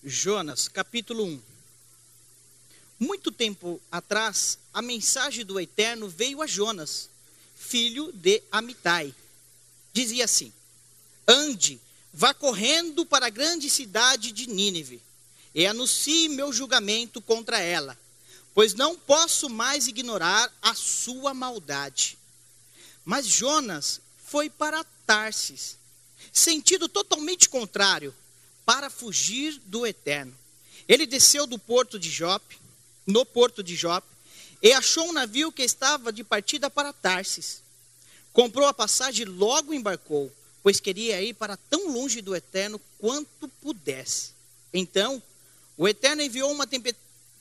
Jonas, capítulo 1. Muito tempo atrás, a mensagem do Eterno veio a Jonas, filho de Amitai. Dizia assim: ande, vá correndo para a grande cidade de Nínive, e anuncie meu julgamento contra ela, pois não posso mais ignorar a sua maldade. Mas Jonas foi para Tarsis, sentido totalmente contrário, para fugir do Eterno. Ele desceu no porto de Jope, e achou um navio que estava de partida para Tarsis. Comprou a passagem e logo embarcou, pois queria ir para tão longe do Eterno quanto pudesse. Então, o Eterno enviou uma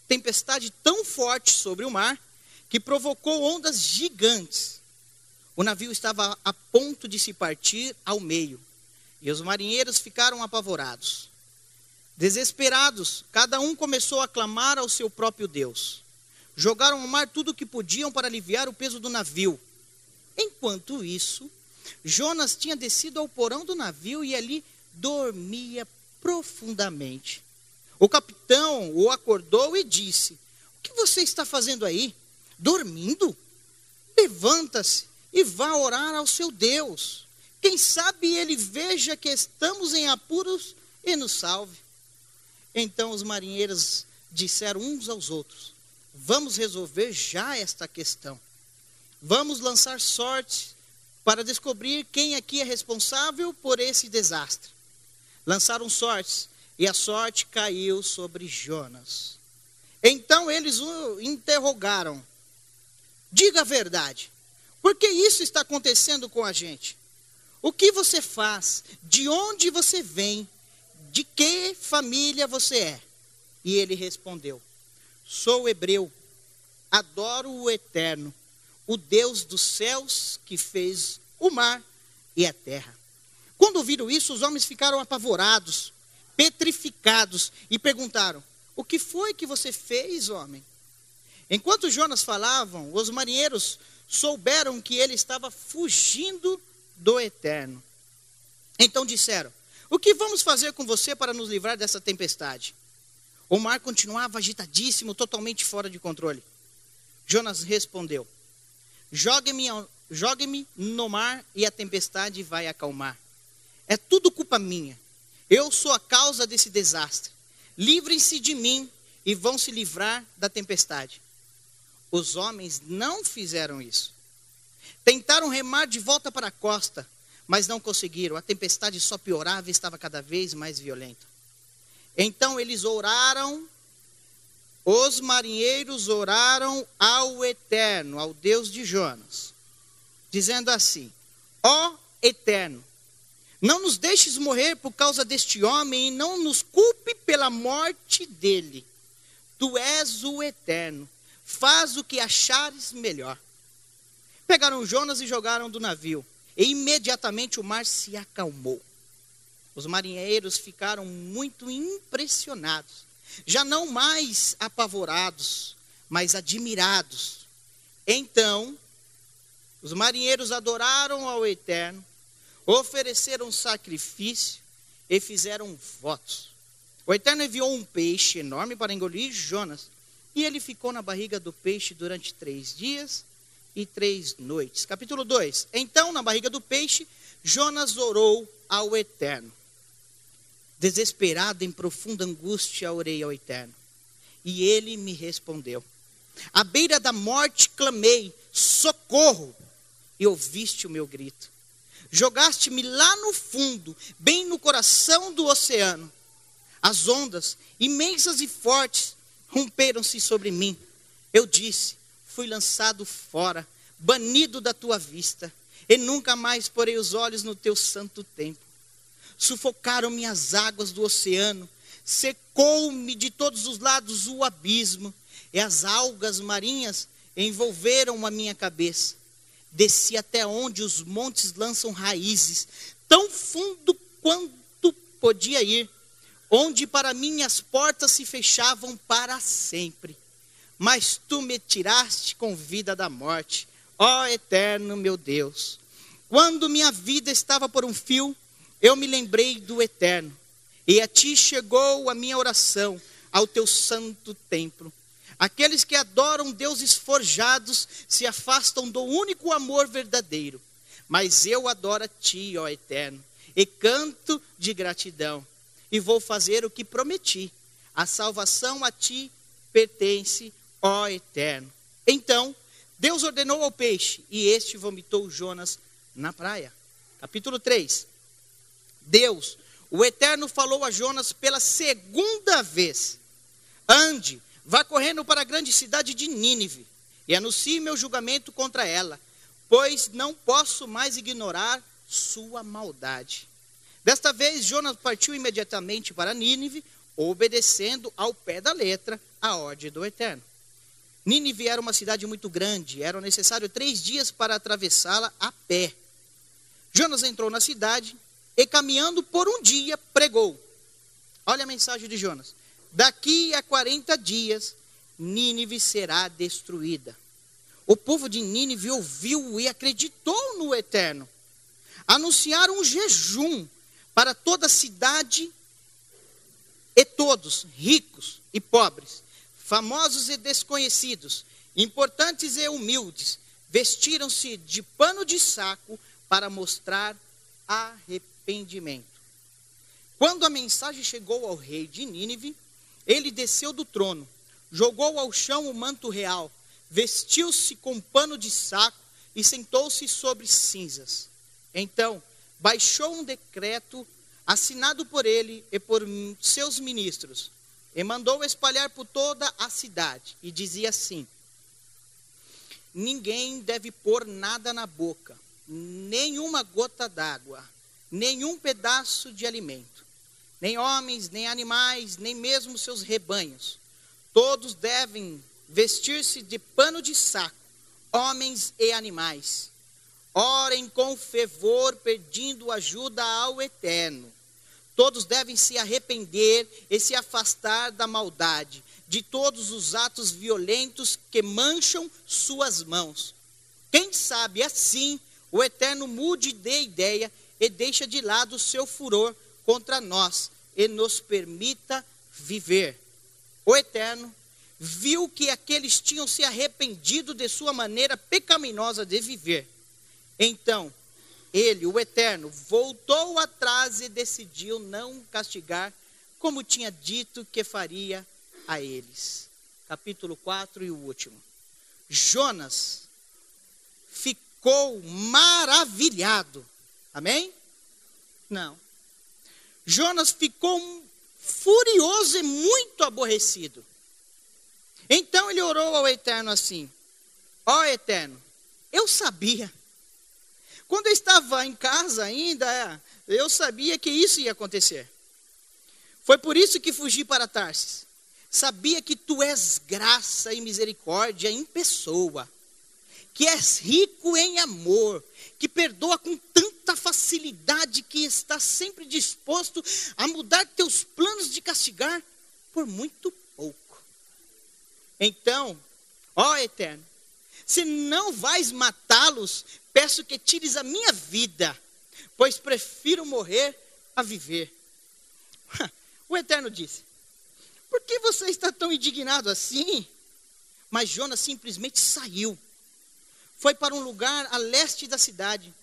tempestade tão forte sobre o mar, que provocou ondas gigantes. O navio estava a ponto de se partir ao meio, e os marinheiros ficaram apavorados. Desesperados, cada um começou a clamar ao seu próprio Deus. Jogaram ao mar tudo o que podiam para aliviar o peso do navio. Enquanto isso, Jonas tinha descido ao porão do navio e ali dormia profundamente. O capitão o acordou e disse: o que você está fazendo aí? Dormindo? Levanta-se e vá orar ao seu Deus. Quem sabe ele veja que estamos em apuros e nos salve. Então os marinheiros disseram uns aos outros: vamos resolver já esta questão. Vamos lançar sorte para descobrir quem aqui é responsável por esse desastre. Lançaram sortes e a sorte caiu sobre Jonas. Então eles o interrogaram: diga a verdade, por que isso está acontecendo com a gente? O que você faz? De onde você vem? De que família você é? E ele respondeu: sou hebreu, adoro o Eterno, o Deus dos céus que fez o mar e a terra. Quando ouviram isso, os homens ficaram apavorados, petrificados e perguntaram: o que foi que você fez, homem? Enquanto Jonas falavam, os marinheiros souberam que ele estava fugindo do Eterno. Então disseram: o que vamos fazer com você para nos livrar dessa tempestade? O mar continuava agitadíssimo, totalmente fora de controle. Jonas respondeu: jogue-me no mar e a tempestade vai acalmar. É tudo culpa minha. Eu sou a causa desse desastre. Livrem-se de mim e vão se livrar da tempestade. Os homens não fizeram isso. Tentaram remar de volta para a costa, mas não conseguiram. A tempestade só piorava e estava cada vez mais violenta. Então eles oraram, os marinheiros oraram ao Eterno, ao Deus de Jonas, dizendo assim: ó Eterno, não nos deixes morrer por causa deste homem e não nos culpe pela morte dele. Tu és o Eterno, faz o que achares melhor. Pegaram Jonas e jogaram do navio, e imediatamente o mar se acalmou. Os marinheiros ficaram muito impressionados, já não mais apavorados, mas admirados. Então, os marinheiros adoraram ao Eterno, ofereceram sacrifício e fizeram votos. O Eterno enviou um peixe enorme para engolir Jonas, e ele ficou na barriga do peixe durante 3 dias e 3 noites. Capítulo 2. Então, na barriga do peixe, Jonas orou ao Eterno. Desesperado, em profunda angústia, orei ao Eterno, e ele me respondeu. À beira da morte clamei: socorro! E ouviste o meu grito. Jogaste-me lá no fundo, bem no coração do oceano. As ondas, imensas e fortes, romperam-se sobre mim. Eu disse: fui lançado fora, banido da tua vista, e nunca mais porei os olhos no teu santo templo. Sufocaram-me as águas do oceano, secou-me de todos os lados o abismo, e as algas marinhas envolveram a minha cabeça. Desci até onde os montes lançam raízes, tão fundo quanto podia ir, onde para mim as portas se fechavam para sempre. Mas tu me tiraste com vida da morte, ó Eterno meu Deus. Quando minha vida estava por um fio, eu me lembrei do Eterno, E a ti chegou a minha oração ao teu santo templo. Aqueles que adoram deuses forjados se afastam do único amor verdadeiro. Mas eu adoro a ti, ó Eterno, e canto de gratidão. E vou fazer o que prometi. A salvação a ti pertence, ó Eterno. Então, Deus ordenou ao peixe, e este vomitou Jonas na praia. Capítulo 3. Deus, o Eterno, falou a Jonas pela segunda vez. Ande, vá correndo para a grande cidade de Nínive, e anuncie meu julgamento contra ela, pois não posso mais ignorar sua maldade. Desta vez, Jonas partiu imediatamente para Nínive, obedecendo ao pé da letra a ordem do Eterno. Nínive era uma cidade muito grande, eram necessários 3 dias para atravessá-la a pé. Jonas entrou na cidade e, caminhando por um dia, pregou. Olha a mensagem de Jonas. Daqui a 40 dias, Nínive será destruída. O povo de Nínive ouviu e acreditou no Eterno. Anunciaram um jejum para toda a cidade e todos, ricos e pobres, famosos e desconhecidos, importantes e humildes, vestiram-se de pano de saco para mostrar arrependimento. Quando a mensagem chegou ao rei de Nínive, ele desceu do trono, jogou ao chão o manto real, vestiu-se com pano de saco e sentou-se sobre cinzas. Então, baixou um decreto assinado por ele e por seus ministros, e mandou espalhar por toda a cidade, e dizia assim: ninguém deve pôr nada na boca, nenhuma gota d'água, nenhum pedaço de alimento, nem homens, nem animais, nem mesmo seus rebanhos. Todos devem vestir-se de pano de saco, homens e animais. Orem com fervor, pedindo ajuda ao Eterno. Todos devem se arrepender e se afastar da maldade, de todos os atos violentos que mancham suas mãos. Quem sabe assim o Eterno mude de ideia e deixe de lado o seu furor contra nós e nos permita viver. O Eterno viu que aqueles tinham se arrependido de sua maneira pecaminosa de viver. Então, ele, o Eterno, voltou atrás e decidiu não castigar, como tinha dito que faria a eles. Capítulo 4 e o último. Jonas ficou maravilhado. Amém? Não. Jonas ficou furioso e muito aborrecido. Então ele orou ao Eterno assim: ó Eterno, eu sabia. Quando eu estava em casa ainda, eu sabia que isso ia acontecer. Foi por isso que fugi para Tarsis. Sabia que tu és graça e misericórdia em pessoa, que és rico em amor, que perdoa com tanta facilidade, que está sempre disposto a mudar teus planos de castigar por muito pouco. Então, ó Eterno, se não vais matá-los, peço que tires a minha vida, pois prefiro morrer a viver. O Eterno disse: por que você está tão indignado assim? Mas Jonas simplesmente saiu. Foi para um lugar a leste da cidade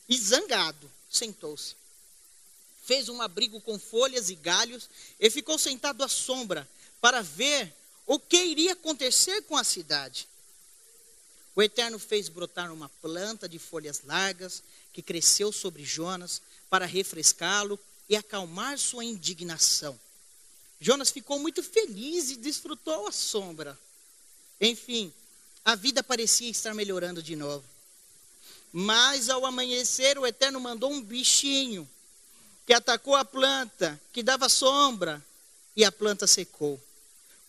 e, zangado, sentou-se. Fez um abrigo com folhas e galhos e ficou sentado à sombra para ver o que iria acontecer com a cidade. O Eterno fez brotar uma planta de folhas largas que cresceu sobre Jonas para refrescá-lo e acalmar sua indignação. Jonas ficou muito feliz e desfrutou a sombra. Enfim, a vida parecia estar melhorando de novo. Mas ao amanhecer, o Eterno mandou um bichinho que atacou a planta, que dava sombra, e a planta secou.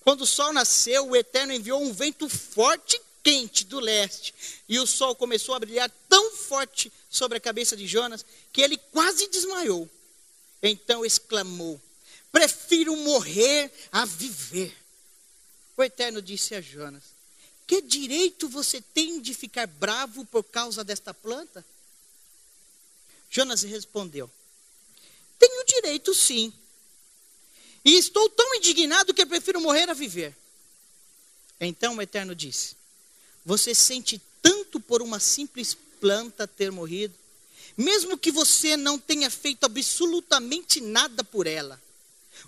Quando o sol nasceu, o Eterno enviou um vento forte e quente do leste, e o sol começou a brilhar tão forte sobre a cabeça de Jonas, que ele quase desmaiou. Então exclamou: prefiro morrer a viver. O Eterno disse a Jonas: que direito você tem de ficar bravo por causa desta planta? Jonas respondeu: tenho direito sim, E estou tão indignado que prefiro morrer a viver. Então o Eterno disse: você sente tanto por uma simples planta ter morrido, mesmo que você não tenha feito absolutamente nada por ela.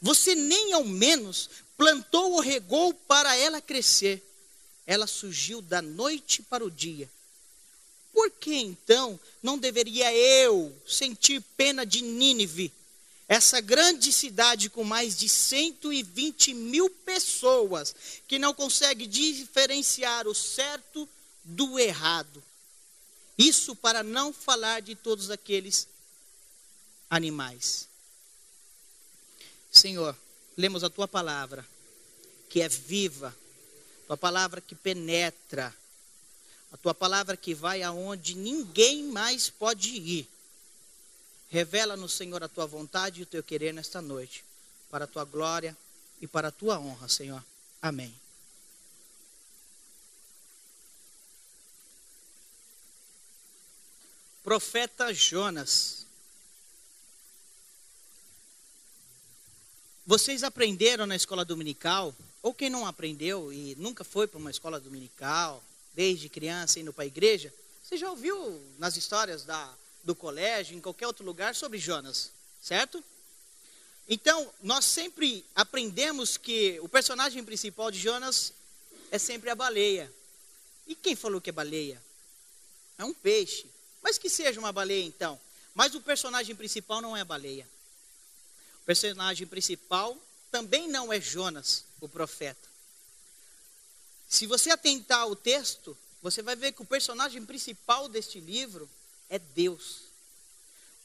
Você nem ao menos plantou ou regou para ela crescer. Ela surgiu da noite para o dia. Por que então não deveria eu sentir pena de Nínive, essa grande cidade com mais de 120.000 pessoas, que não consegue diferenciar o certo do errado? Isso para não falar de todos aqueles animais. Senhor, lemos a tua palavra, que é viva, tua palavra que penetra, a tua palavra que vai aonde ninguém mais pode ir. Revela-nos, Senhor, a tua vontade e o teu querer nesta noite, para a tua glória e para a tua honra, Senhor. Amém. Profeta Jonas. Vocês aprenderam na escola dominical, ou quem não aprendeu e nunca foi para uma escola dominical, desde criança indo para a igreja, você já ouviu nas histórias do colégio, em qualquer outro lugar, sobre Jonas, certo? Então, nós sempre aprendemos que o personagem principal de Jonas é sempre a baleia. E quem falou que é baleia? É um peixe. Mas que seja uma baleia então. Mas o personagem principal não é a baleia. O personagem principal também não é Jonas, o profeta. Se você atentar ao texto, você vai ver que o personagem principal deste livro é Deus.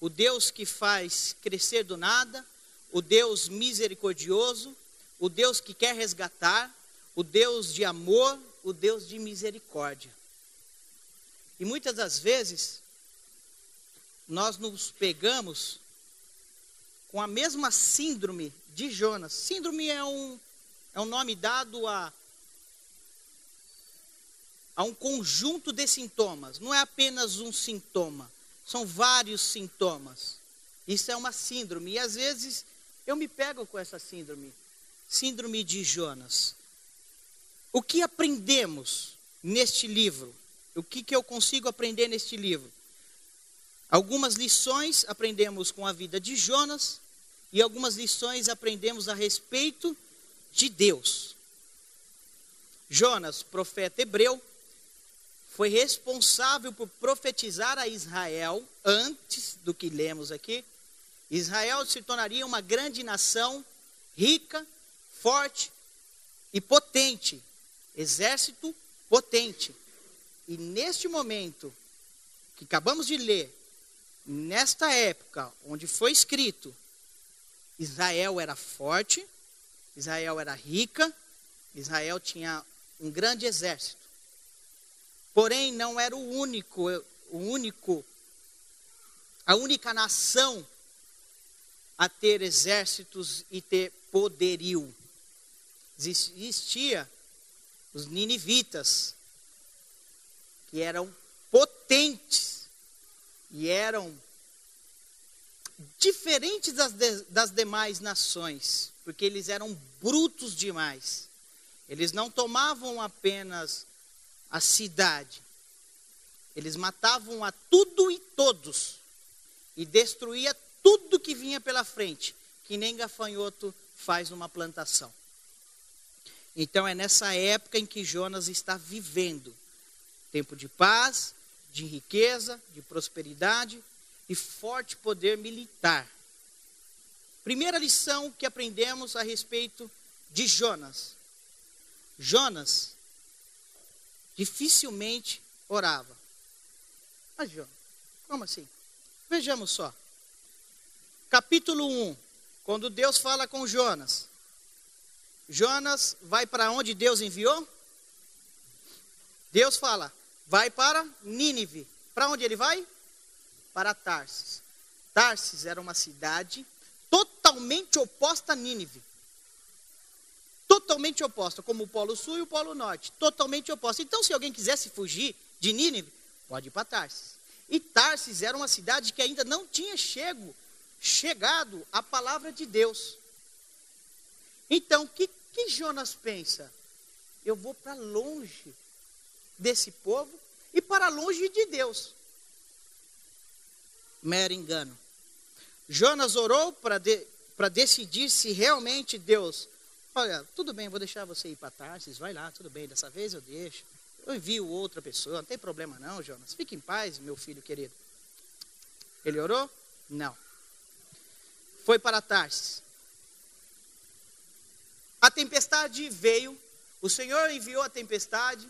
O Deus que faz crescer do nada, o Deus misericordioso, o Deus que quer resgatar, o Deus de amor, o Deus de misericórdia. E muitas das vezes, nós nos pegamos com a mesma síndrome de Jonas. Síndrome é um nome dado a um conjunto de sintomas. Não é apenas um sintoma, são vários sintomas. Isso é uma síndrome. E às vezes eu me pego com essa síndrome. Síndrome de Jonas. O que aprendemos neste livro? O que eu consigo aprender neste livro? Algumas lições aprendemos com a vida de Jonas e algumas lições aprendemos a respeito de Deus. Jonas, profeta hebreu, foi responsável por profetizar a Israel, antes do que lemos aqui. Israel se tornaria uma grande nação, rica, forte e potente, exército potente. E neste momento que acabamos de ler, nesta época onde foi escrito, Israel era forte, Israel era rica, Israel tinha um grande exército. Porém, não era a única nação a ter exércitos e ter poderio. Existia os ninivitas, que eram potentes e eram diferentes das demais nações, porque eles eram brutos demais. Eles não tomavam apenas a cidade, eles matavam a tudo e todos, e destruía tudo que vinha pela frente, que nem gafanhoto faz numa plantação. Então é nessa época em que Jonas está vivendo, tempo de paz, de riqueza, de prosperidade e forte poder militar. Primeira lição que aprendemos a respeito de Jonas. Jonas dificilmente orava. Mas Jonas, como assim? Vejamos só. Capítulo 1, quando Deus fala com Jonas. Jonas vai para onde Deus enviou? Deus fala, vai para Nínive. Para onde ele vai? Para Tarsis. Tarsis era uma cidade totalmente oposta a Nínive. Totalmente oposta, como o Polo Sul e o Polo Norte. Totalmente oposta. Então, se alguém quisesse fugir de Nínive, pode ir para Tarsis. E Tarsis era uma cidade que ainda não tinha chegado a palavra de Deus. Então, o que Jonas pensa? Eu vou para longe desse povo e para longe de Deus. Mero engano. Jonas orou para decidir se realmente Deus... Olha, tudo bem, vou deixar você ir para Tarsis, vai lá, tudo bem, dessa vez eu deixo. Eu envio outra pessoa, não tem problema não, Jonas. Fique em paz, meu filho querido. Ele orou? Não. Foi para Tarsis. A tempestade veio, o Senhor enviou a tempestade.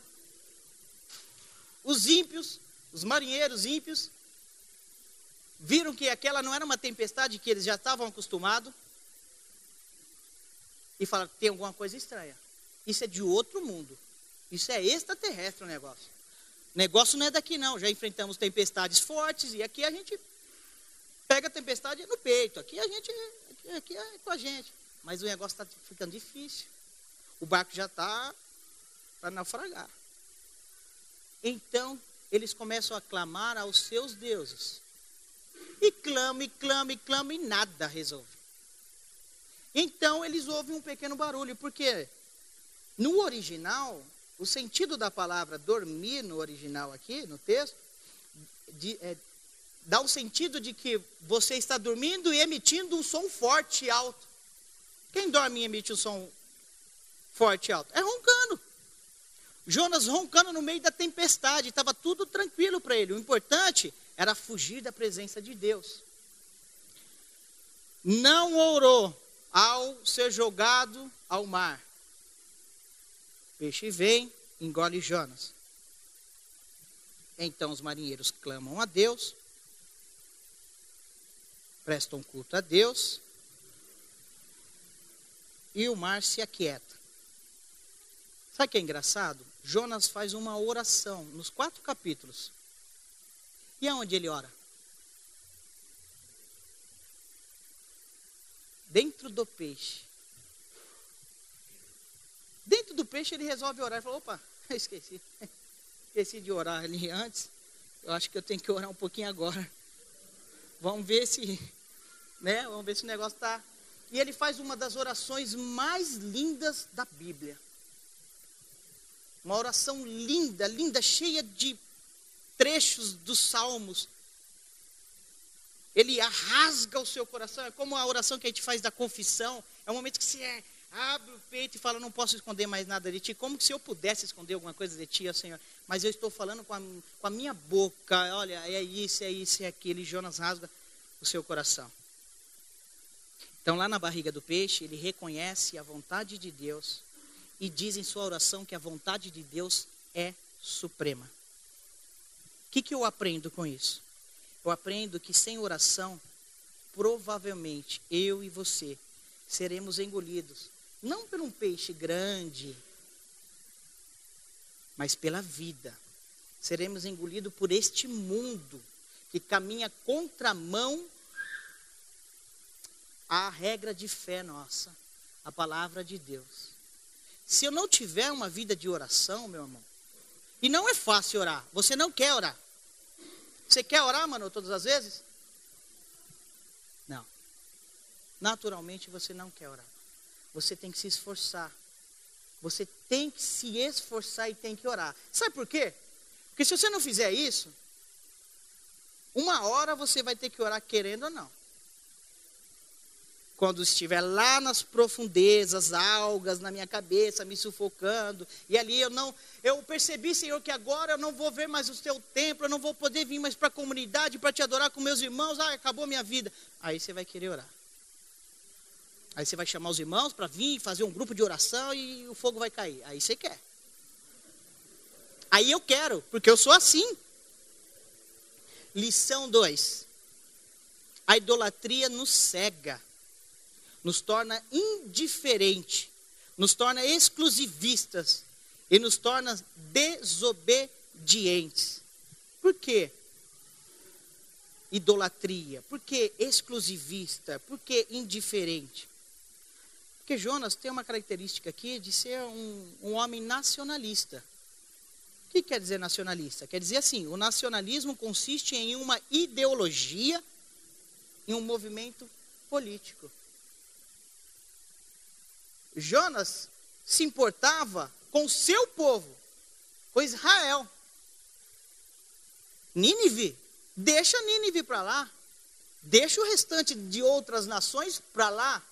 Os ímpios, os marinheiros ímpios, viram que aquela não era uma tempestade que eles já estavam acostumados. E falaram, tem alguma coisa estranha. Isso é de outro mundo. Isso é extraterrestre o negócio. O negócio não é daqui não. Já enfrentamos tempestades fortes e aqui a gente pega a tempestade no peito. Aqui é com a gente. Mas o negócio está ficando difícil. O barco já está para naufragar. Então, eles começam a clamar aos seus deuses. E clama, e clama, e clama, e nada resolve. Então, eles ouvem um pequeno barulho, porque no original, o sentido da palavra dormir no original aqui, no texto, dá o sentido de que você está dormindo e emitindo um som forte e alto. Quem dorme e emite um som forte e alto? É roncando. Jonas roncando no meio da tempestade, estava tudo tranquilo para ele. O importante era fugir da presença de Deus. Não orou ao ser jogado ao mar. O peixe vem, engole Jonas. Então os marinheiros clamam a Deus, prestam culto a Deus, e o mar se aquieta. Sabe o que é engraçado? Jonas faz uma oração nos 4 capítulos. E aonde ele ora? Dentro do peixe. Dentro do peixe ele resolve orar. Ele falou, opa, esqueci. Esqueci de orar ali antes. Eu acho que eu tenho que orar um pouquinho agora. Vamos ver se, Vamos ver se o negócio está... E ele faz uma das orações mais lindas da Bíblia. Uma oração linda, linda, cheia de trechos dos salmos. Ele rasga o seu coração, é como a oração que a gente faz da confissão. É um momento que você abre o peito e fala, não posso esconder mais nada de ti. Como se eu pudesse esconder alguma coisa de ti, ó Senhor. Mas eu estou falando com a minha boca, olha, é isso, é aquilo. E Jonas rasga o seu coração. Então lá na barriga do peixe, ele reconhece a vontade de Deus. E diz em sua oração que a vontade de Deus é suprema. O que eu aprendo com isso? Eu aprendo que sem oração, provavelmente, eu e você, seremos engolidos. Não por um peixe grande, mas pela vida. Seremos engolidos por este mundo que caminha contramão à regra de fé nossa, a palavra de Deus. Se eu não tiver uma vida de oração, meu irmão, e não é fácil orar, você não quer orar. Você quer orar, mano, todas as vezes? Não. Naturalmente você não quer orar. Você tem que se esforçar. Você tem que se esforçar e tem que orar. Sabe por quê? Porque se você não fizer isso, uma hora você vai ter que orar querendo ou não. Quando estiver lá nas profundezas, algas na minha cabeça, me sufocando. E ali eu percebi, Senhor, que agora eu não vou ver mais o teu templo, eu não vou poder vir mais para a comunidade, para te adorar com meus irmãos. Acabou minha vida. Aí você vai querer orar. Aí você vai chamar os irmãos para vir, fazer um grupo de oração e o fogo vai cair. Aí você quer. Aí eu quero, porque eu sou assim. Lição 2. A idolatria nos cega. Nos torna indiferente, nos torna exclusivistas e nos torna desobedientes. Por quê? Idolatria. Por que exclusivista? Por que indiferente? Porque Jonas tem uma característica aqui de ser um homem nacionalista. O que quer dizer nacionalista? Quer dizer assim, o nacionalismo consiste em uma ideologia, em um movimento político. Jonas se importava com o seu povo, com Israel. Nínive, deixa Nínive para lá. Deixa o restante de outras nações para lá.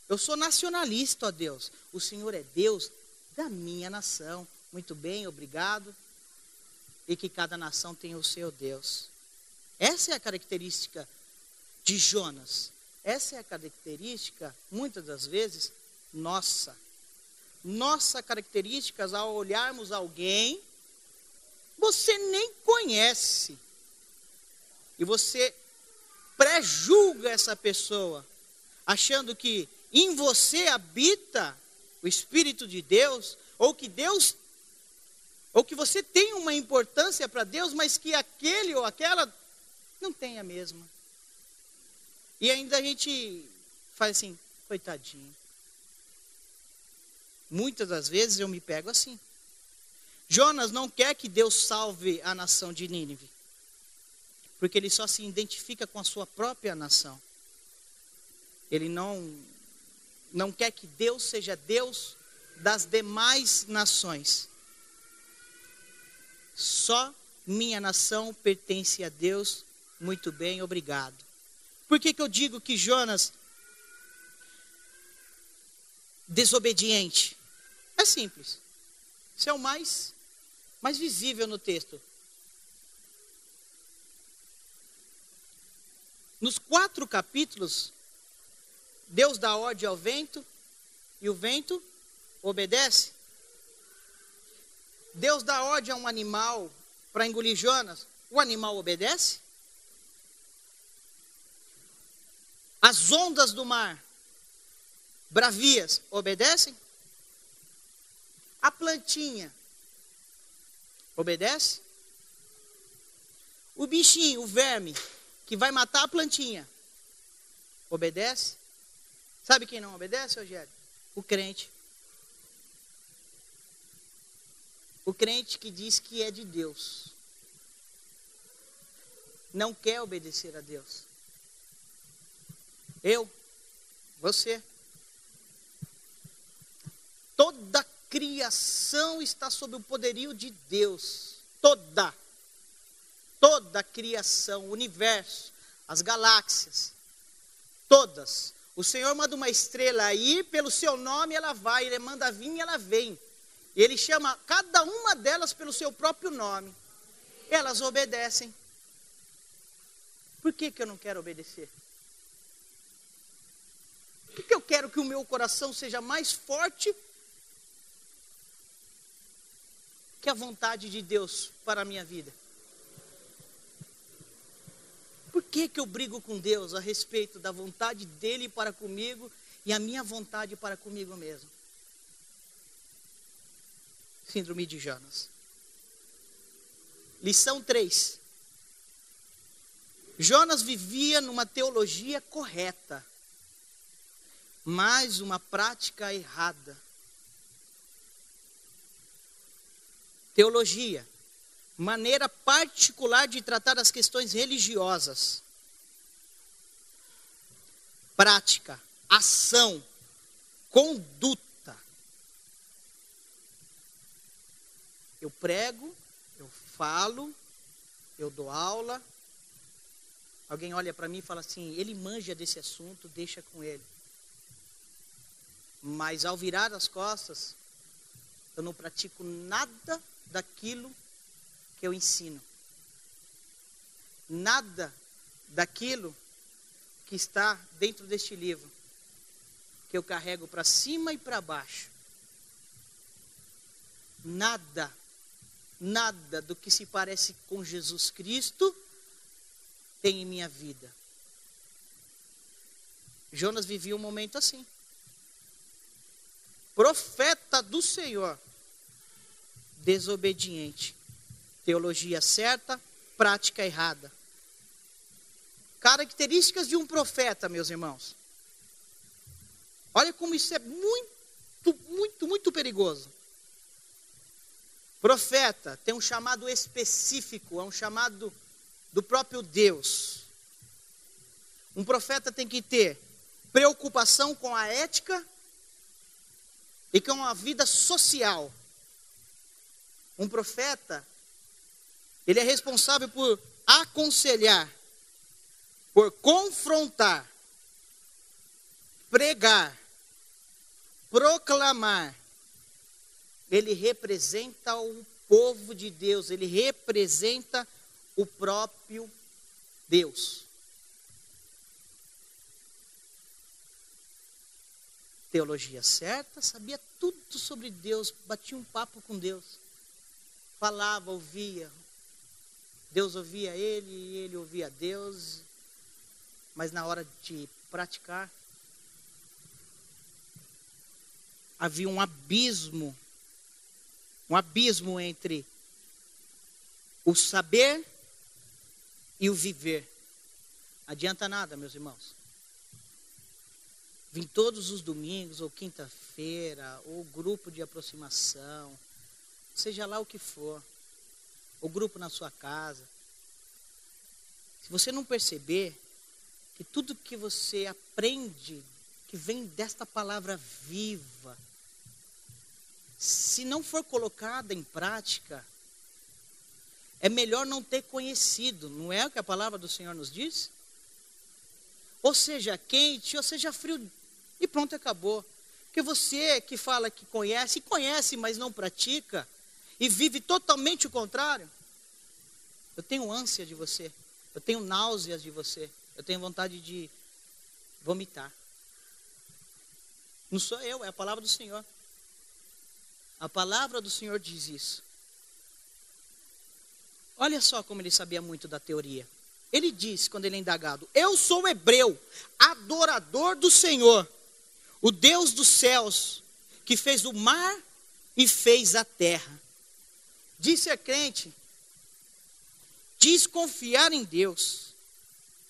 Eu sou nacionalista, ó Deus. O Senhor é Deus da minha nação. Muito bem, obrigado. E que cada nação tenha o seu Deus. Essa é a característica de Jonas. Essa é a característica, muitas das vezes, nossa. Nossa característica ao olharmos alguém, você nem conhece. E você pré-julga essa pessoa, achando que em você habita o Espírito de Deus, ou que você tem uma importância para Deus, mas que aquele ou aquela não tem a mesma. E ainda a gente faz assim, coitadinho. Muitas das vezes eu me pego assim. Jonas não quer que Deus salve a nação de Nínive, porque ele só se identifica com a sua própria nação. Ele não quer que Deus seja Deus das demais nações. Só minha nação pertence a Deus. Muito bem, obrigado. Por que eu digo que Jonas desobediente? É simples. Isso é o mais visível no texto. Nos 4 capítulos, Deus dá ordem ao vento e o vento obedece. Deus dá ordem a um animal para engolir Jonas, o animal obedece. As ondas do mar, bravias, obedecem. A plantinha, obedece. O bichinho, o verme, que vai matar a plantinha, obedece. Sabe quem não obedece, Rogério? O crente. O crente que diz que é de Deus. Não quer obedecer a Deus. Eu, você. Toda criação está sob o poderio de Deus. Toda a criação, o universo, as galáxias, todas. O Senhor manda uma estrela aí, pelo seu nome ela vai, Ele manda vir e ela vem. E Ele chama cada uma delas pelo seu próprio nome. Elas obedecem. Por que eu não quero obedecer? Porque eu quero que o meu coração seja mais forte que a vontade de Deus para a minha vida. Por que eu brigo com Deus a respeito da vontade dele para comigo e a minha vontade para comigo mesmo? Síndrome de Jonas. Lição 3. Jonas vivia numa teologia correta, mas uma prática errada. Teologia, maneira particular de tratar as questões religiosas. Prática, ação, conduta. Eu prego, eu falo, eu dou aula. Alguém olha para mim e fala assim, ele manja desse assunto, deixa com ele. Mas ao virar as costas, eu não pratico nada daquilo que eu ensino. Nada daquilo que está dentro deste livro, que eu carrego para cima e para baixo. Nada do que se parece com Jesus Cristo tem em minha vida. Jonas vivia um momento assim. Profeta do Senhor, desobediente, teologia certa, prática errada. Características de um profeta, meus irmãos. Olha como isso é muito perigoso. Profeta tem um chamado específico, é um chamado do próprio Deus. Um profeta tem que ter preocupação com a ética e com uma vida social. Um profeta, ele é responsável por aconselhar, por confrontar, pregar, proclamar. Ele representa o povo de Deus, ele representa o próprio Deus. Teologia certa, sabia tudo sobre Deus, batia um papo com Deus. Falava, ouvia. Deus ouvia ele e ele ouvia Deus. Mas na hora de praticar, havia um abismo entre o saber e o viver. Não adianta nada, meus irmãos. Vim todos os domingos, ou quinta-feira, ou grupo de aproximação, seja lá o que for, ou grupo na sua casa. Se você não perceber que tudo que você aprende, que vem desta palavra viva, se não for colocada em prática, é melhor não ter conhecido, não é o que a palavra do Senhor nos diz? Ou seja quente, ou seja frio, e pronto, acabou. Porque você que fala que conhece, mas não pratica, e vive totalmente o contrário, eu tenho ânsia de você, eu tenho náuseas de você, eu tenho vontade de vomitar. Não sou eu, é a palavra do Senhor. A palavra do Senhor diz isso. Olha só como ele sabia muito da teoria. Ele disse, quando ele é indagado: eu sou hebreu, adorador do Senhor, o Deus dos céus, que fez o mar e fez a terra. Diz ser crente, diz confiar em Deus,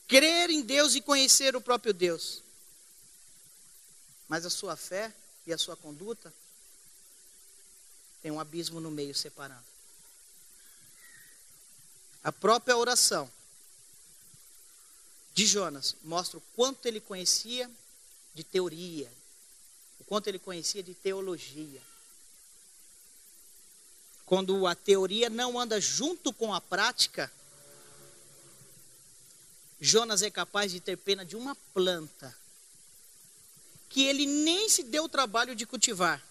crer em Deus e conhecer o próprio Deus. Mas a sua fé e a sua conduta tem um abismo no meio separando. A própria oração de Jonas mostra o quanto ele conhecia de teoria, o quanto ele conhecia de teologia. Quando a teoria não anda junto com a prática, Jonas é capaz de ter pena de uma planta que ele nem se deu o trabalho de cultivar,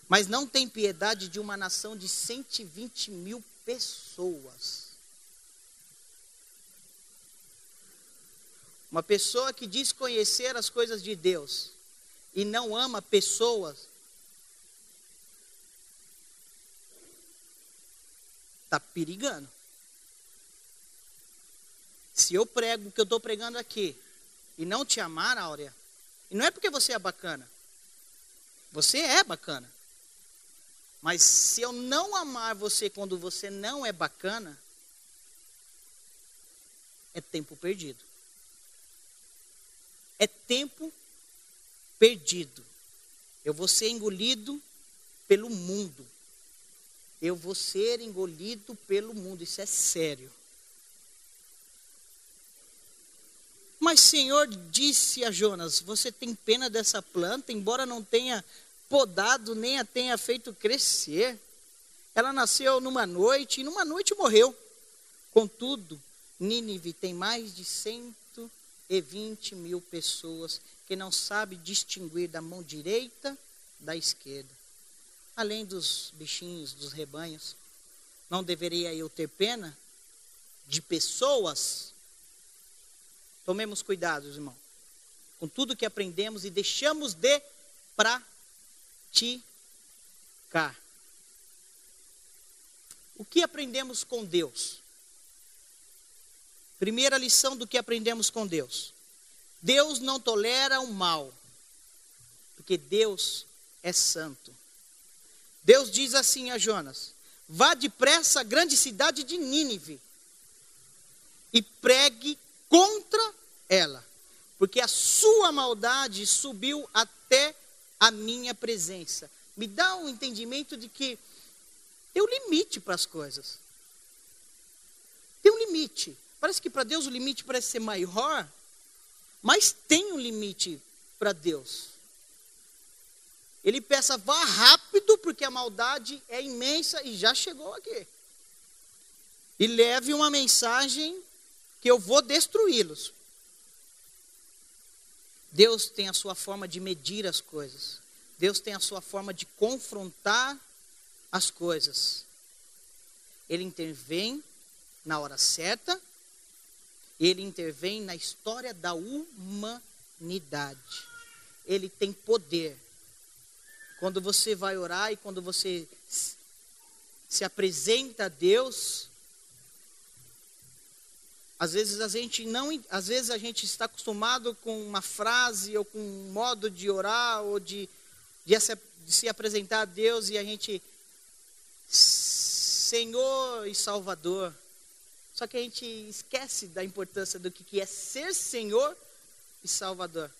mas não tem piedade de uma nação de 120 mil pessoas. Uma pessoa que diz conhecer as coisas de Deus e não ama pessoas, está perigando. Se eu prego o que eu estou pregando aqui e não te amar, Áurea, e não é porque você é bacana, você é bacana, mas se eu não amar você quando você não é bacana, é tempo perdido. É tempo perdido. Eu vou ser engolido pelo mundo. Eu vou ser engolido pelo mundo. Isso é sério. Mas Senhor disse a Jonas: você tem pena dessa planta, embora não tenha podado, nem a tenha feito crescer. Ela nasceu numa noite, e numa noite morreu. Contudo, Nínive tem mais de 120 mil pessoas que não sabem distinguir da mão direita da esquerda. Além dos bichinhos, dos rebanhos, não deveria eu ter pena de pessoas? Tomemos cuidado, irmão, com tudo que aprendemos e deixamos de praticar. O que aprendemos com Deus? Primeira lição do que aprendemos com Deus: Deus não tolera o mal, porque Deus é santo. Deus diz assim a Jonas: vá depressa à grande cidade de Nínive e pregue contra ela, porque a sua maldade subiu até a minha presença. Me dá um entendimento de que tem um limite para as coisas. Tem um limite. Parece que para Deus o limite parece ser maior, mas tem um limite para Deus. ele peça, vá rápido, porque a maldade é imensa e já chegou aqui. E leve uma mensagem que eu vou destruí-los. Deus tem a sua forma de medir as coisas. Deus tem a sua forma de confrontar as coisas. Ele intervém na hora certa. Ele intervém na história da humanidade. Ele tem poder. Quando você vai orar e quando você se apresenta a Deus, às vezes a gente está acostumado com uma frase ou com um modo de orar ou de se apresentar a Deus e a gente, Senhor e Salvador. Só que a gente esquece da importância do que é ser Senhor e Salvador.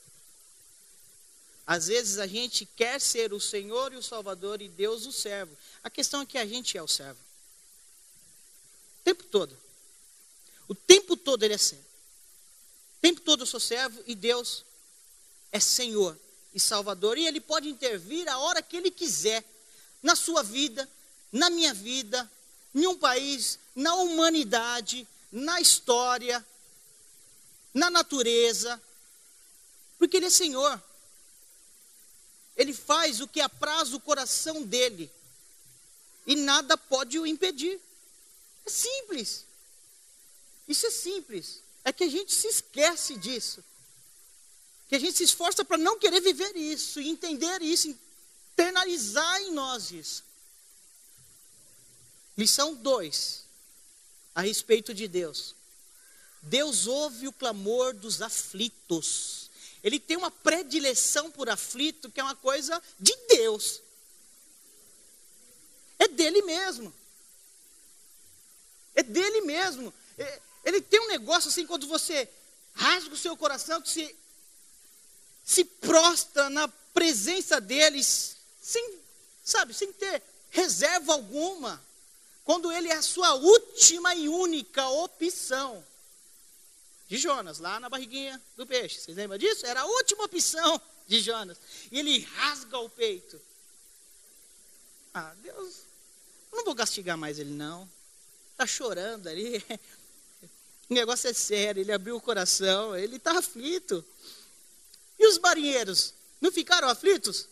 Às vezes a gente quer ser o Senhor e o Salvador e Deus o servo. A questão é que a gente é o servo. O tempo todo. O tempo todo ele é servo. O tempo todo eu sou servo e Deus é Senhor e Salvador. E ele pode intervir a hora que ele quiser. Na sua vida, na minha vida, em um país, na humanidade, na história, na natureza. Porque ele é Senhor. Ele faz o que apraz o coração dele. E nada pode o impedir. É simples. Isso é simples. É que a gente se esquece disso. Que a gente se esforça para não querer viver isso, e entender isso, internalizar em nós isso. Lição 2. A respeito de Deus. Deus ouve o clamor dos aflitos. Ele tem uma predileção por aflito, que é uma coisa de Deus. É dele mesmo. É dele mesmo. Ele tem um negócio assim, quando você rasga o seu coração, que se prostra na presença dele, sem ter reserva alguma. Quando ele é a sua última e única opção. De Jonas, lá na barriguinha do peixe. Vocês lembram disso? Era a última opção de Jonas. E ele rasga o peito. Ah, Deus, eu não vou castigar mais ele não. Está chorando ali. O negócio é sério, ele abriu o coração, ele está aflito. E os marinheiros, não ficaram aflitos?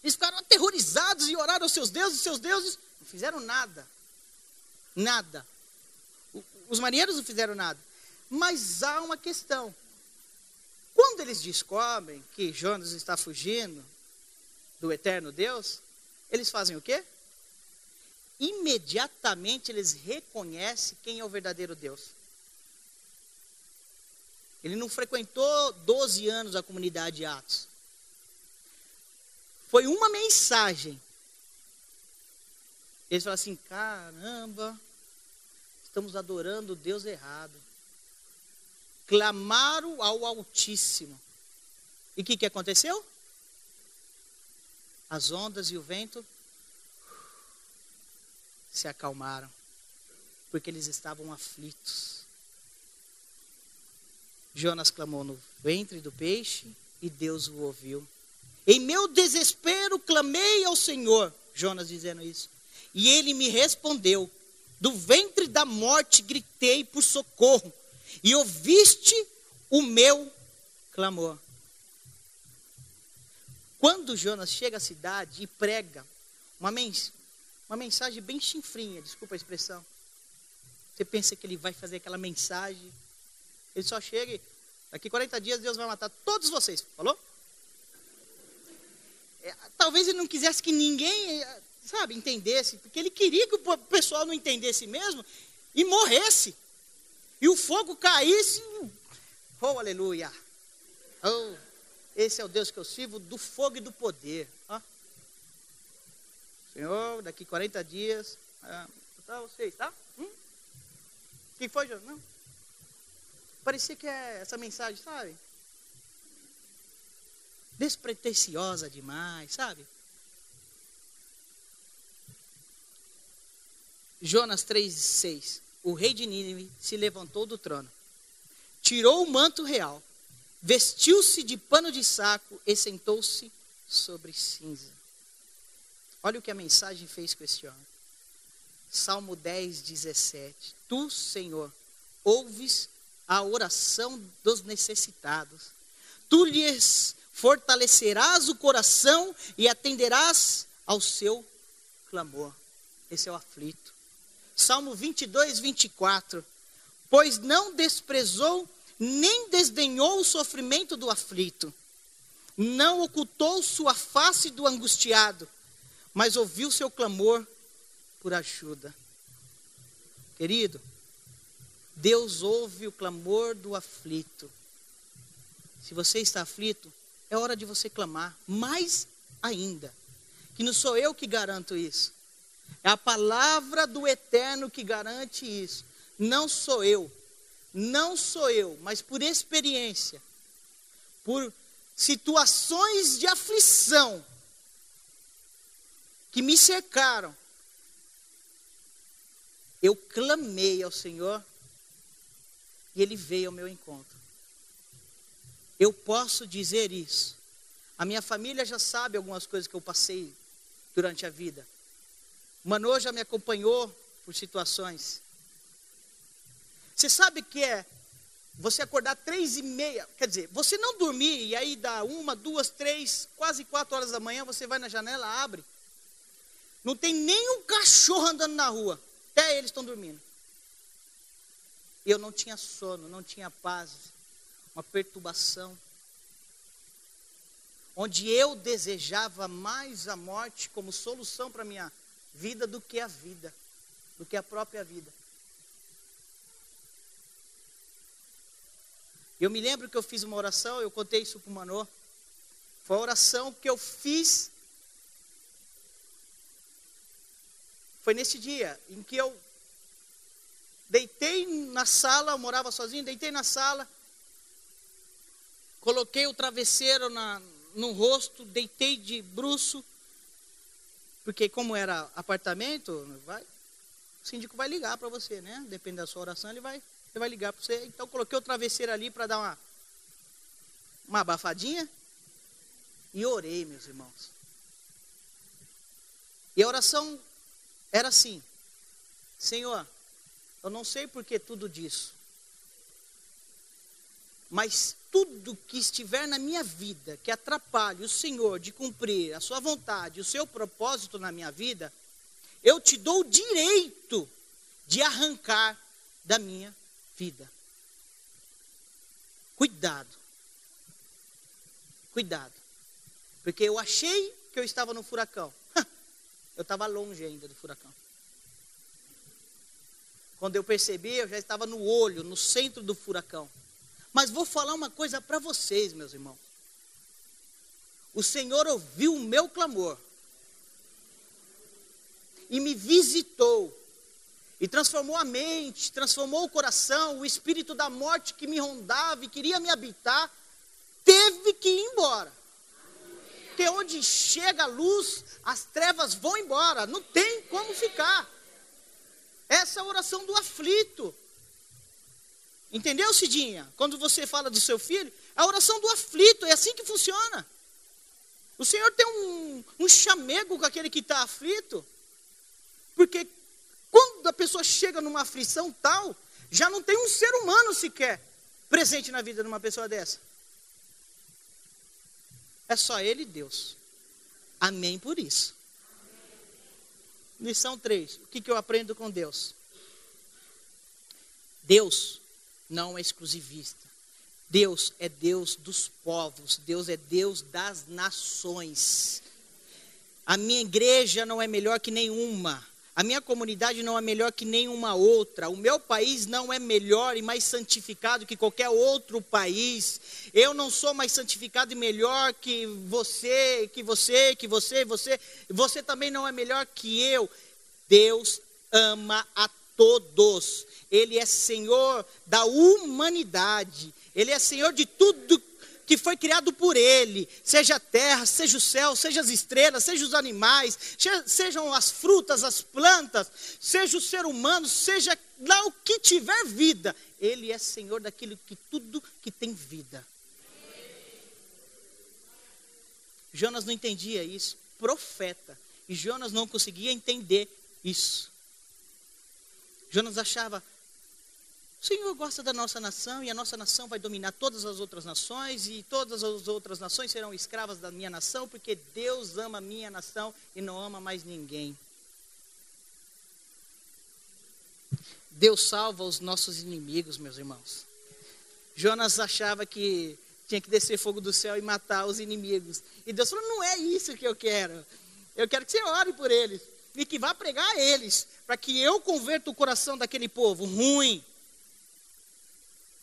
Eles ficaram aterrorizados e oraram aos seus deuses não fizeram nada. Nada. Os marinheiros não fizeram nada. Mas há uma questão. Quando eles descobrem que Jonas está fugindo do eterno Deus, eles fazem o quê? Imediatamente eles reconhecem quem é o verdadeiro Deus. Ele não frequentou 12 anos a comunidade de Atos. Foi uma mensagem. Eles falaram assim, caramba, estamos adorando o Deus errado. Clamaram ao Altíssimo. E o que aconteceu? As ondas e o vento se acalmaram. Porque eles estavam aflitos. Jonas clamou no ventre do peixe e Deus o ouviu. Em meu desespero clamei ao Senhor, Jonas dizendo isso. E ele me respondeu. Do ventre da morte gritei por socorro. E ouviste o meu clamor. Quando Jonas chega à cidade e prega uma mensagem bem chinfrinha, desculpa a expressão. Você pensa que ele vai fazer aquela mensagem. Ele só chega e daqui 40 dias Deus vai matar todos vocês. Falou? Talvez ele não quisesse que ninguém, entendesse. Porque ele queria que o pessoal não entendesse mesmo e morresse. E o fogo caísse. Oh, aleluia. Oh, esse é o Deus que eu sirvo, do fogo e do poder. Oh. Senhor, daqui 40 dias, para vocês, tá? Que foi, Jonas? Não. Parecia que é essa mensagem, sabe? Despretensiosa demais, sabe? Jonas 3,6. O rei de Nínive se levantou do trono, tirou o manto real, vestiu-se de pano de saco e sentou-se sobre cinza. Olha o que a mensagem fez com esse homem. Salmo 10, 17. Tu, Senhor, ouves a oração dos necessitados. Tu lhes fortalecerás o coração e atenderás ao seu clamor. Esse é o aflito. Salmo 22, 24. Pois não desprezou, nem desdenhou o sofrimento do aflito. Não ocultou sua face do angustiado, mas ouviu seu clamor por ajuda. Querido, Deus ouve o clamor do aflito. Se você está aflito, é hora de você clamar. Mais ainda, que não sou eu que garanto isso. É a palavra do Eterno que garante isso. Não sou eu, mas por experiência, por situações de aflição que me cercaram, eu clamei ao Senhor e Ele veio ao meu encontro. Eu posso dizer isso. A minha família já sabe algumas coisas que eu passei durante a vida. O Manoel já me acompanhou por situações. Você sabe que é você acordar 3:30, quer dizer, você não dormir e aí dá 1, 2, 3, quase 4 horas da manhã, você vai na janela, abre. Não tem nenhum cachorro andando na rua, até eles estão dormindo. E eu não tinha sono, não tinha paz, uma perturbação. Onde eu desejava mais a morte como solução para a minha vida do que a vida, do que a própria vida. Eu me lembro que eu fiz uma oração, eu contei isso para o Manô. Foi a oração que eu fiz. Foi nesse dia em que eu deitei na sala, eu morava sozinho, deitei na sala, coloquei o travesseiro no rosto, deitei de bruço, porque como era apartamento, o síndico vai ligar para você, né? Depende da sua oração, ele vai ligar para você. Então coloquei o travesseiro ali para dar uma abafadinha e orei, meus irmãos. E a oração era assim: Senhor, eu não sei por que tudo disso, mas tudo que estiver na minha vida que atrapalhe o Senhor de cumprir a sua vontade, o seu propósito na minha vida, eu te dou o direito de arrancar da minha vida. Cuidado, porque eu achei que eu estava no furacão. Eu estava longe ainda do furacão. Quando eu percebi, eu já estava no olho, no centro do furacão. Mas vou falar uma coisa para vocês, meus irmãos. O Senhor ouviu o meu clamor e me visitou e transformou a mente, transformou o coração. O espírito da morte que me rondava e queria me habitar teve que ir embora. Porque onde chega a luz, as trevas vão embora, não tem como ficar. Essa é a oração do aflito. Entendeu, Cidinha? Quando você fala do seu filho, a oração do aflito, é assim que funciona. O Senhor tem um chamego com aquele que está aflito, porque quando a pessoa chega numa aflição tal, já não tem um ser humano sequer presente na vida de uma pessoa dessa. É só Ele e Deus. Amém por isso. Lição 3. O que eu aprendo com Deus? Deus não é exclusivista. Deus é Deus dos povos. Deus é Deus das nações. A minha igreja não é melhor que nenhuma. A minha comunidade não é melhor que nenhuma outra. O meu país não é melhor e mais santificado que qualquer outro país. Eu não sou mais santificado e melhor que você, Você também não é melhor que eu. Deus ama a todos. Ele é Senhor da humanidade. Ele é Senhor de tudo que foi criado por Ele, seja a terra, seja o céu, seja as estrelas, seja os animais, sejam as frutas, as plantas, seja o ser humano, seja lá o que tiver vida. Ele é Senhor daquilo que tudo que tem vida. Jonas não entendia isso, profeta. E Jonas não conseguia entender isso. Jonas achava, o Senhor gosta da nossa nação e a nossa nação vai dominar todas as outras nações e todas as outras nações serão escravas da minha nação porque Deus ama a minha nação e não ama mais ninguém. Deus salva os nossos inimigos, meus irmãos. Jonas achava que tinha que descer fogo do céu e matar os inimigos. E Deus falou, não é isso que eu quero. Eu quero que você ore por eles. E que vá pregar a eles. Para que eu converta o coração daquele povo ruim.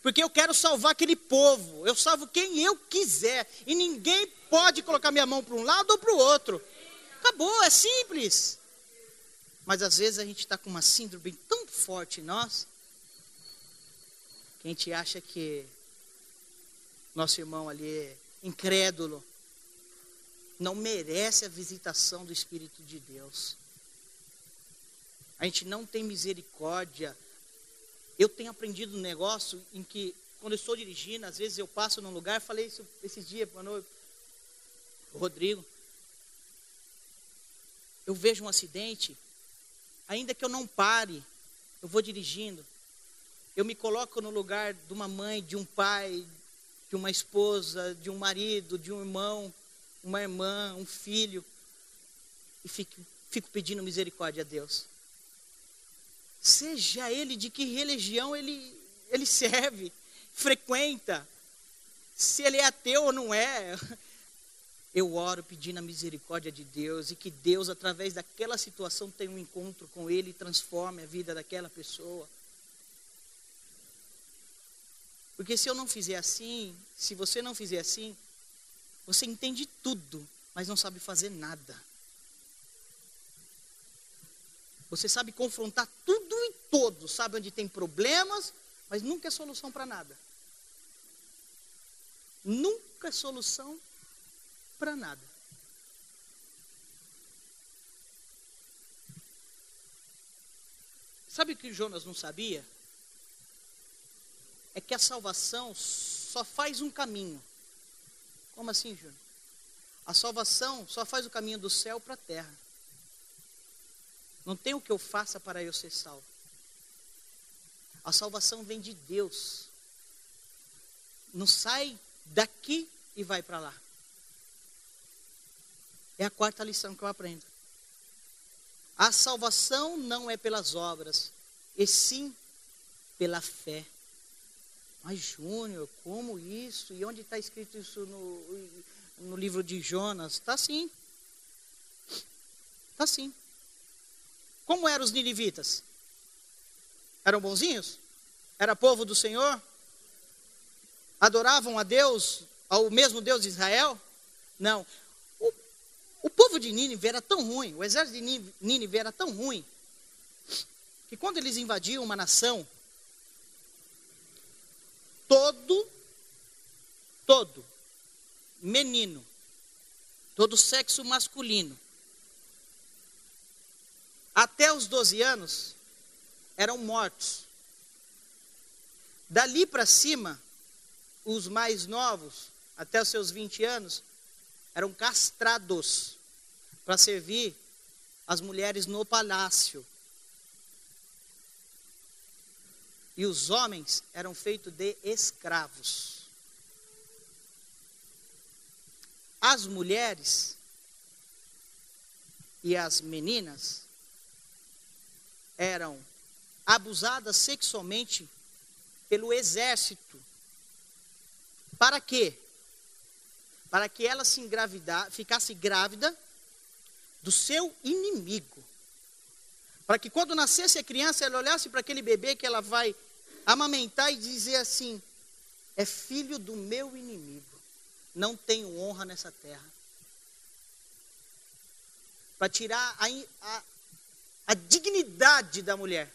Porque eu quero salvar aquele povo. Eu salvo quem eu quiser. E ninguém pode colocar minha mão para um lado ou para o outro. Acabou, é simples. Mas às vezes a gente está com uma síndrome tão forte em nós. Que a gente acha que nosso irmão ali é incrédulo. Não merece a visitação do Espírito de Deus. A gente não tem misericórdia. Eu tenho aprendido um negócio em que, quando eu estou dirigindo, às vezes eu passo num lugar, falei isso esses dias para o Rodrigo. Eu vejo um acidente, ainda que eu não pare, eu vou dirigindo. Eu me coloco no lugar de uma mãe, de um pai, de uma esposa, de um marido, de um irmão, uma irmã, um filho. E fico pedindo misericórdia a Deus. Seja ele de que religião ele serve, frequenta. Se ele é ateu ou não é. Eu oro pedindo a misericórdia de Deus. E que Deus, através daquela situação, tenha um encontro com ele e transforme a vida daquela pessoa. Porque se eu não fizer assim, se você não fizer assim, você entende tudo, mas não sabe fazer nada. Você sabe confrontar tudo e todos, sabe onde tem problemas, mas nunca é solução para nada. Nunca é solução para nada. Sabe o que Jonas não sabia? É que a salvação só faz um caminho. Como assim, Júnior? A salvação só faz o caminho do céu para a terra. Não tem o que eu faça para eu ser salvo. A salvação vem de Deus. Não sai daqui e vai para lá. É a quarta lição que eu aprendo. A salvação não é pelas obras, e sim pela fé. Mas Júnior, como isso? E onde está escrito isso no livro de Jonas? Está assim. Está assim. Como eram os ninivitas? Eram bonzinhos? Era povo do Senhor? Adoravam a Deus, ao mesmo Deus de Israel? Não. O povo de Nínive era tão ruim, o exército de Nínive era tão ruim, que quando eles invadiam uma nação, todo menino, todo sexo masculino, até os 12 anos, eram mortos. Dali para cima, os mais novos, até os seus 20 anos, eram castrados para servir as mulheres no palácio. E os homens eram feitos de escravos. As mulheres e as meninas eram abusadas sexualmente pelo exército. Para quê? Para que ela ficasse grávida do seu inimigo. Para que quando nascesse a criança, ela olhasse para aquele bebê que ela vai amamentar e dizer assim: é filho do meu inimigo, não tenho honra nessa terra. Para tirar a dignidade da mulher.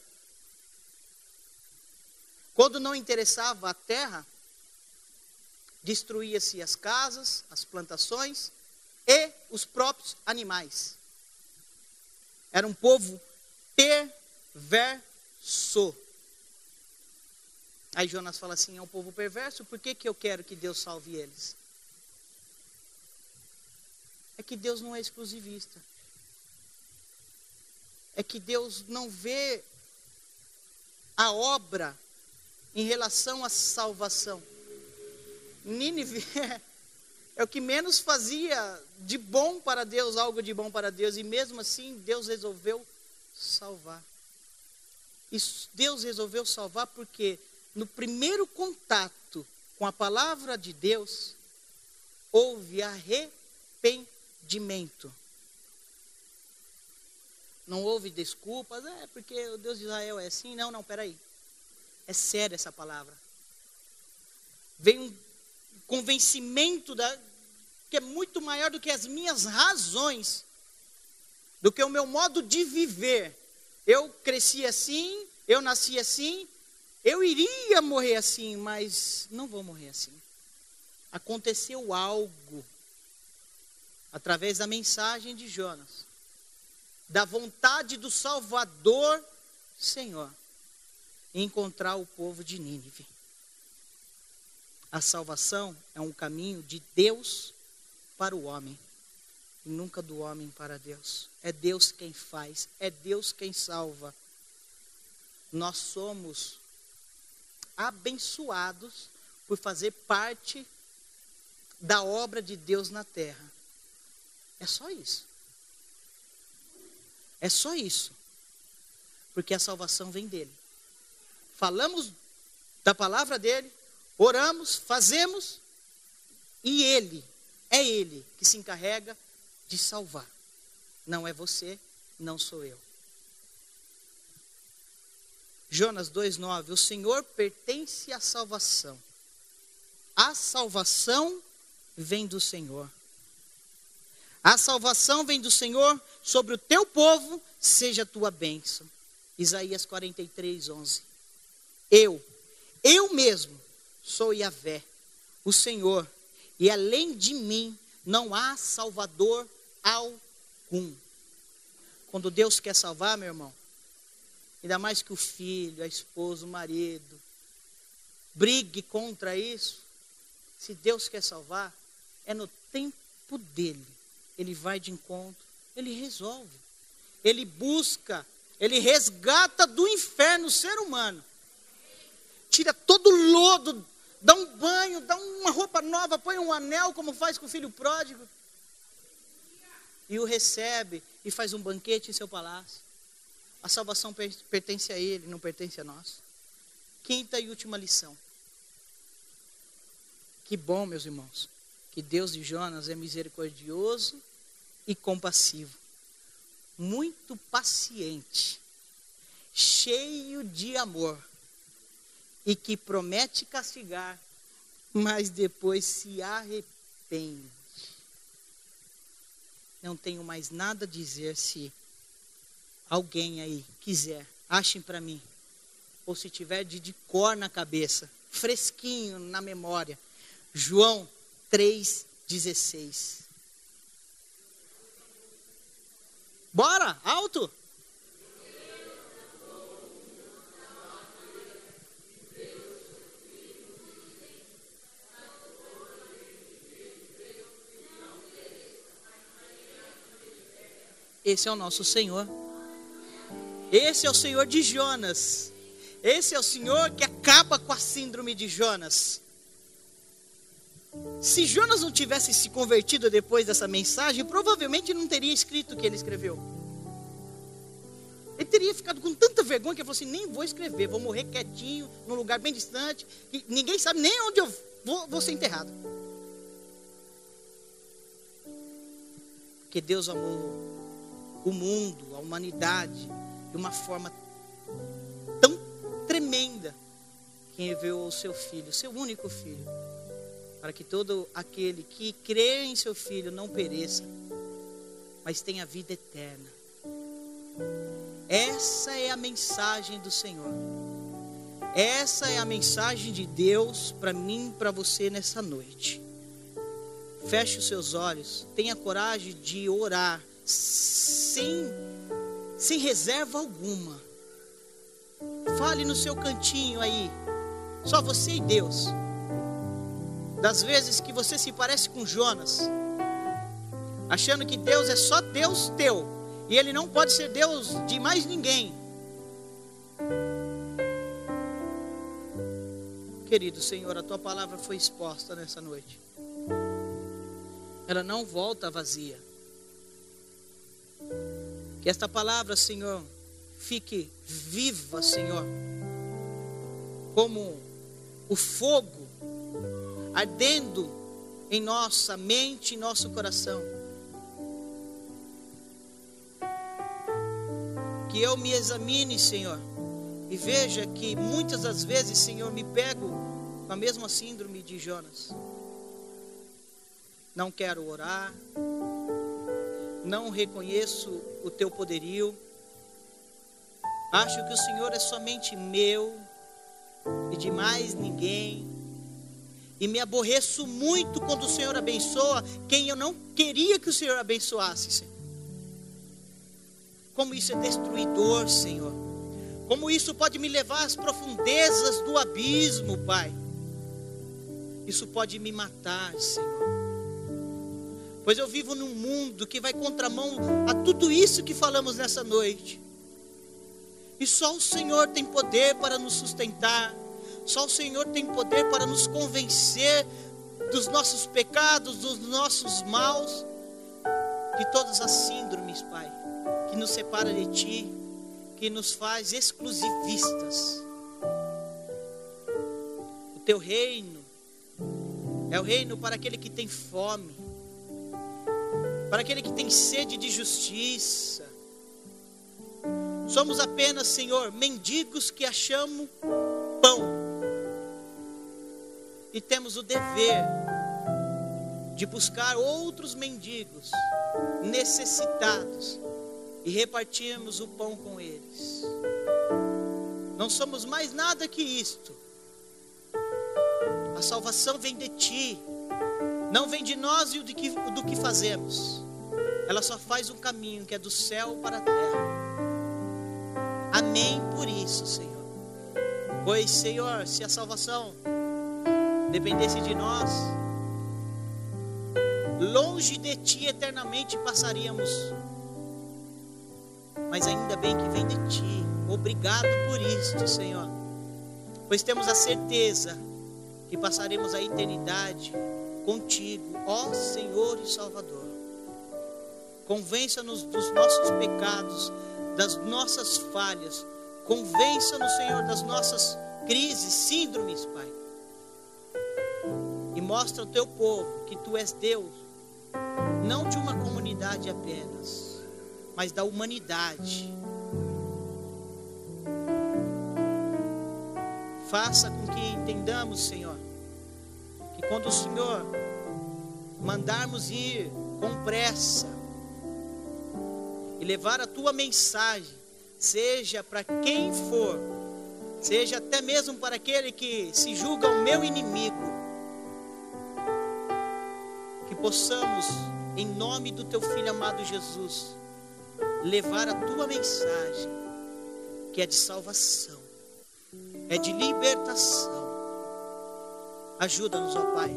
Quando não interessava a terra, destruía-se as casas, as plantações e os próprios animais. Era um povo perverso. Aí Jonas fala assim: é um povo perverso, por que eu quero que Deus salve eles? é que Deus não é exclusivista. É que Deus não vê a obra em relação à salvação. Nínive é o que menos fazia de bom para Deus, algo de bom para Deus, e mesmo assim Deus resolveu salvar. E Deus resolveu salvar porque no primeiro contato com a palavra de Deus, houve arrependimento. Não houve desculpas, porque o Deus de Israel é assim. Não, peraí. É séria essa palavra. Vem um convencimento que é muito maior do que as minhas razões, do que o meu modo de viver. Eu cresci assim, eu nasci assim, eu iria morrer assim, mas não vou morrer assim. Aconteceu algo, através da mensagem de Jonas, da vontade do Salvador, Senhor, encontrar o povo de Nínive. A salvação é um caminho de Deus para o homem, e nunca do homem para Deus. É Deus quem faz, é Deus quem salva. Nós somos abençoados por fazer parte da obra de Deus na terra. É só isso. É só isso. Porque a salvação vem dele. Falamos da palavra dele, oramos, fazemos, e é ele que se encarrega de salvar. Não é você, não sou eu. Jonas 2,9, o Senhor pertence à salvação. A salvação vem do Senhor. A salvação vem do Senhor, sobre o teu povo seja a tua bênção. Isaías 43:11. Eu mesmo sou Yahvé, o Senhor, e além de mim não há salvador algum. Quando Deus quer salvar, meu irmão, ainda mais que o filho, a esposa, o marido brigue contra isso, se Deus quer salvar, é no tempo dele. Ele vai de encontro, ele resolve, ele busca, ele resgata do inferno o ser humano, tira todo o lodo, dá um banho, dá uma roupa nova, põe um anel, como faz com o filho pródigo, e o recebe e faz um banquete em seu palácio. A salvação pertence a ele, não pertence a nós. Quinta e última lição. Que bom, meus irmãos, que Deus de Jonas é misericordioso e compassivo, muito paciente, cheio de amor, e que promete castigar, mas depois se arrepende. Não tenho mais nada a dizer. Se alguém aí quiser, achem para mim, ou se tiver de cor na cabeça, fresquinho na memória, João 3,16. Bora, alto! Esse é o nosso Senhor. Esse é o Senhor de Jonas. Esse é o Senhor que acaba com a síndrome de Jonas. Se Jonas não tivesse se convertido depois dessa mensagem, provavelmente não teria escrito o que ele escreveu. Ele teria ficado com tanta vergonha que ele falou assim: nem vou escrever, vou morrer quietinho, num lugar bem distante, que ninguém sabe nem onde eu vou ser enterrado. Porque Deus amou o mundo, a humanidade, de uma forma tão tremenda, que enviou o seu filho, o seu único filho, para que todo aquele que crê em seu filho não pereça, mas tenha vida eterna. Essa é a mensagem do Senhor. Essa é a mensagem de Deus para mim e para você nessa noite. Feche os seus olhos, tenha coragem de orar sem reserva alguma. Fale no seu cantinho aí, só você e Deus, das vezes que você se parece com Jonas, achando que Deus é só Deus teu, e Ele não pode ser Deus de mais ninguém. Querido Senhor, a Tua palavra foi exposta nessa noite. Ela não volta vazia. Que esta palavra, Senhor, fique viva, Senhor, como o fogo ardendo em nossa mente e nosso coração. Que eu me examine, Senhor, e veja que muitas das vezes, Senhor, me pego com a mesma síndrome de Jonas. Não quero orar, não reconheço o Teu poderio, acho que o Senhor é somente meu e de mais ninguém, e me aborreço muito quando o Senhor abençoa quem eu não queria que o Senhor abençoasse, Senhor. Como isso é destruidor, Senhor. Como isso pode me levar às profundezas do abismo, Pai. Isso pode me matar, Senhor. Pois eu vivo num mundo que vai contramão a tudo isso que falamos nessa noite. E só o Senhor tem poder para nos sustentar. Só o Senhor tem poder para nos convencer dos nossos pecados, dos nossos maus, de todas as síndromes, Pai, que nos separa de Ti, que nos faz exclusivistas. O Teu reino é o reino para aquele que tem fome, para aquele que tem sede de justiça. Somos apenas, Senhor, mendigos que achamos pão. E temos o dever de buscar outros mendigos necessitados e repartirmos o pão com eles. Não somos mais nada que isto. A salvação vem de Ti, não vem de nós e do que fazemos. Ela só faz um caminho que é do céu para a terra. Amém por isso, Senhor. Pois, Senhor, se a salvação dependesse de nós, longe de Ti eternamente passaríamos. Mas ainda bem que vem de Ti. Obrigado por isto, Senhor. Pois temos a certeza que passaremos a eternidade contigo, ó Senhor e Salvador. Convença-nos dos nossos pecados, das nossas falhas. Convença-nos, Senhor, das nossas crises, síndromes, Pai. E mostra ao Teu povo que Tu és Deus, não de uma comunidade apenas, mas da humanidade. Faça com que entendamos, Senhor, que quando o Senhor mandarmos ir com pressa e levar a Tua mensagem, seja para quem for, seja até mesmo para aquele que se julga o meu inimigo, que possamos, em nome do Teu Filho amado Jesus, levar a Tua mensagem, que é de salvação, é de libertação. Ajuda-nos, ó Pai,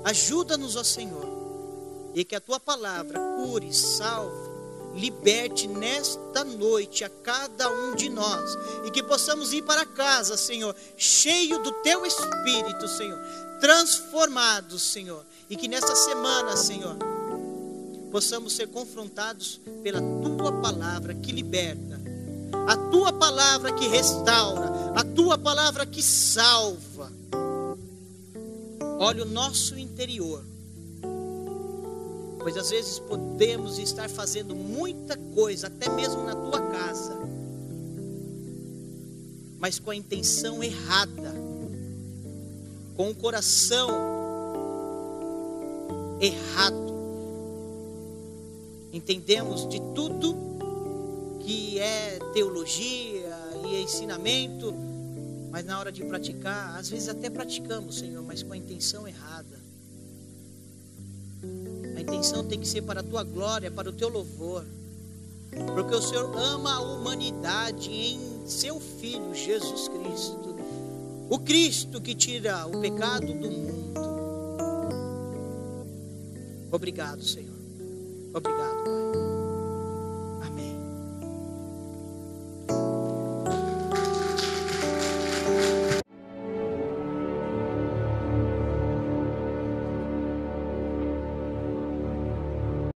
ajuda-nos, ó Senhor, e que a Tua palavra cure, salve, liberte nesta noite a cada um de nós, e que possamos ir para casa, Senhor, cheio do Teu Espírito, Senhor, transformados, Senhor, e que nesta semana, Senhor, possamos ser confrontados pela Tua palavra que liberta, a Tua palavra que restaura, a Tua palavra que salva. Olha o nosso interior, pois às vezes podemos estar fazendo muita coisa, até mesmo na Tua casa, mas com a intenção errada, com o coração errado. Entendemos de tudo que é teologia e ensinamento, mas na hora de praticar, às vezes até praticamos, Senhor, mas com a intenção errada. A intenção tem que ser para a Tua glória, para o Teu louvor, porque o Senhor ama a humanidade em Seu Filho Jesus Cristo, o Cristo que tira o pecado do mundo. Obrigado, Senhor. Obrigado, Pai.